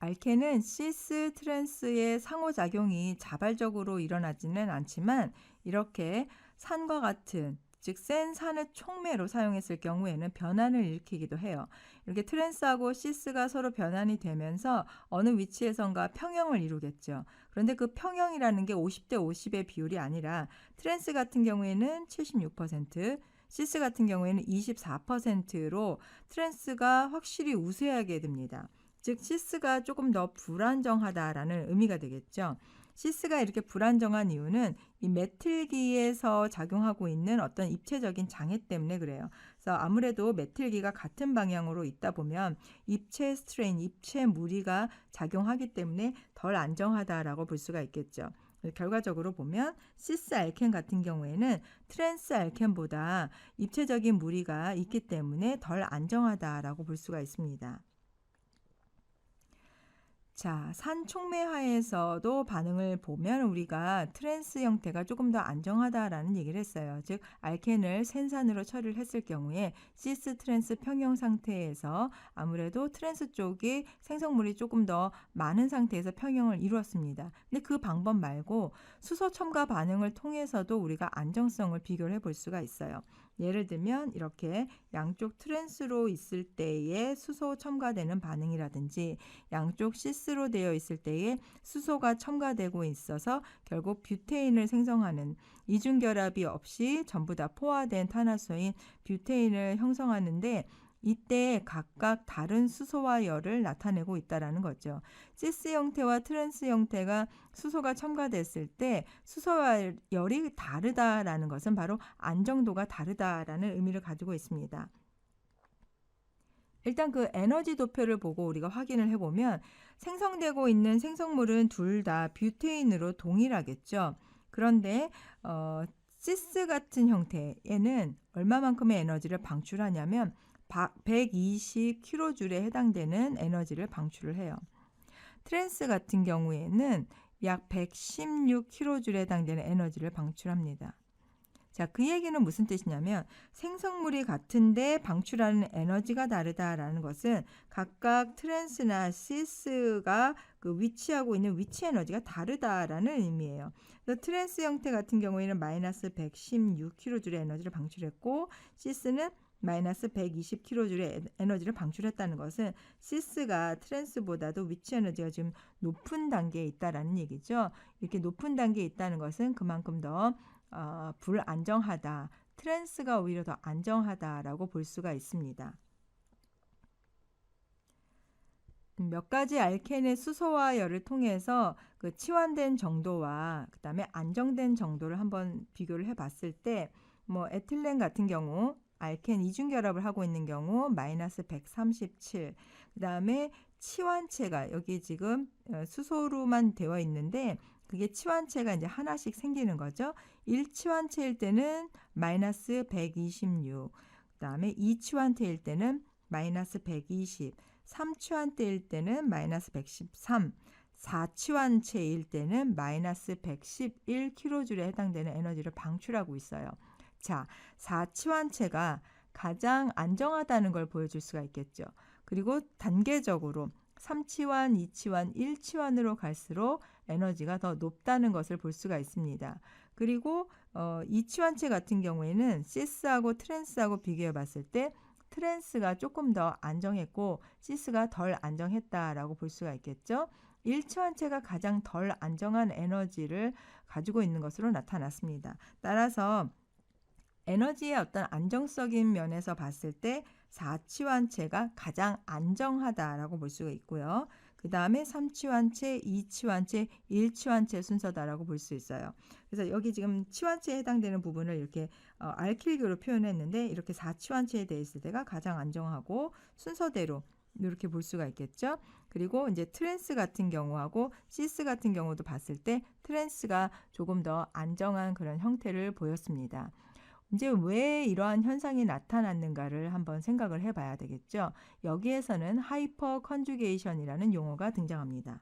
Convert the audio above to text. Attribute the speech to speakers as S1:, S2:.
S1: 알켄은 시스 트랜스의 상호작용이 자발적으로 일어나지는 않지만 이렇게 산과 같은 즉 센 산의 촉매로 사용했을 경우에는 변환을 일으키기도 해요. 이렇게 트랜스하고 시스가 서로 변환이 되면서 어느 위치에선가 평형을 이루겠죠. 그런데 그 평형이라는 게 50대 50의 비율이 아니라 트랜스 같은 경우에는 76%, 시스 같은 경우에는 24%로 트랜스가 확실히 우세하게 됩니다. 즉 시스가 조금 더 불안정하다라는 의미가 되겠죠. 시스가 이렇게 불안정한 이유는 이 메틸기에서 작용하고 있는 어떤 입체적인 장애 때문에 그래요. 그래서 아무래도 메틸기가 같은 방향으로 있다 보면 입체 스트레인, 입체 무리가 작용하기 때문에 덜 안정하다라고 볼 수가 있겠죠. 결과적으로 보면 시스 알켄 같은 경우에는 트랜스 알켄보다 입체적인 무리가 있기 때문에 덜 안정하다라고 볼 수가 있습니다. 자, 산촉매하에서도 반응을 보면 우리가 트랜스 형태가 조금 더 안정하다라는 얘기를 했어요. 즉 알켄을 센산으로 처리를 했을 경우에 시스 트랜스 평형 상태에서 아무래도 트랜스 쪽이 생성물이 조금 더 많은 상태에서 평형을 이루었습니다. 근데 그 방법 말고 수소 첨가 반응을 통해서도 우리가 안정성을 비교를 해볼 수가 있어요. 예를 들면 이렇게 양쪽 트랜스로 있을 때의 수소 첨가되는 반응이라든지 양쪽 시스로 되어 있을 때에 수소가 첨가되고 있어서 결국 뷰테인을 생성하는 이중결합이 없이 전부 다 포화된 탄화수소인 뷰테인을 형성하는데 이때 각각 다른 수소와 열을 나타내고 있다는 거죠. 시스 형태와 트랜스 형태가 수소가 첨가됐을 때 수소와 열이 다르다라는 것은 바로 안정도가 다르다라는 의미를 가지고 있습니다. 일단 그 에너지 도표를 보고 우리가 확인을 해보면 생성되고 있는 생성물은 둘 다 뷰테인으로 동일하겠죠. 그런데 시스 같은 형태에는 얼마만큼의 에너지를 방출하냐면 120kJ에 해당되는 에너지를 방출을 해요. 트랜스 같은 경우에는 약 116kJ에 해당되는 에너지를 방출합니다. 자, 그 얘기는 무슨 뜻이냐면 생성물이 같은데 방출하는 에너지가 다르다라는 것은 각각 트랜스나 시스가 그 위치하고 있는 위치 에너지가 다르다라는 의미예요. 그래서 트랜스 형태 같은 경우에는 마이너스 116kJ의 에너지를 방출했고 시스는 마이너스 120kJ의 에너지를 방출했다는 것은 시스가 트랜스보다도 위치 에너지가 지금 높은 단계에 있다라는 얘기죠. 이렇게 높은 단계에 있다는 것은 그만큼 더 불안정하다. 트랜스가 오히려 더 안정하다라고 볼 수가 있습니다. 몇 가지 알켄의 수소와 열을 통해서 그 치환된 정도와 그다음에 안정된 정도를 한번 비교를 해봤을 때 뭐 에틸렌 같은 경우 알켄 이중결합을 하고 있는 경우 마이너스 137. 그다음에 치환체가 여기 지금 수소로만 되어 있는데 그게 치환체가 이제 하나씩 생기는 거죠. 1치환체일 때는 마이너스 126. 그다음에 2치환체일 때는 마이너스 120. 3치환체일 때는 마이너스 113. 4치환체일 때는 마이너스 111kJ에 해당되는 에너지를 방출하고 있어요. 자, 4치환체가 가장 안정하다는 걸 보여줄 수가 있겠죠. 그리고 단계적으로 3치환, 2치환, 1치환으로 갈수록 에너지가 더 높다는 것을 볼 수가 있습니다. 그리고 2치환체 같은 경우에는 시스하고 트랜스하고 비교해 봤을 때 트랜스가 조금 더 안정했고 시스가 덜 안정했다라고 볼 수가 있겠죠. 1치환체가 가장 덜 안정한 에너지를 가지고 있는 것으로 나타났습니다. 따라서 에너지의 어떤 안정적인 면에서 봤을 때 4치환체가 가장 안정하다라고 볼 수가 있고요. 그 다음에 3치환체, 2치환체, 1치환체 순서다라고 볼 수 있어요. 그래서 여기 지금 치환체에 해당되는 부분을 이렇게 알킬교로 표현했는데 이렇게 4치환체에 대해 있을 때가 가장 안정하고 순서대로 이렇게 볼 수가 있겠죠. 그리고 이제 트랜스 같은 경우하고 시스 같은 경우도 봤을 때 트랜스가 조금 더 안정한 그런 형태를 보였습니다. 이제 왜 이러한 현상이 나타났는가를 한번 생각을 해봐야 되겠죠. 여기에서는 하이퍼 컨주게이션이라는 용어가 등장합니다.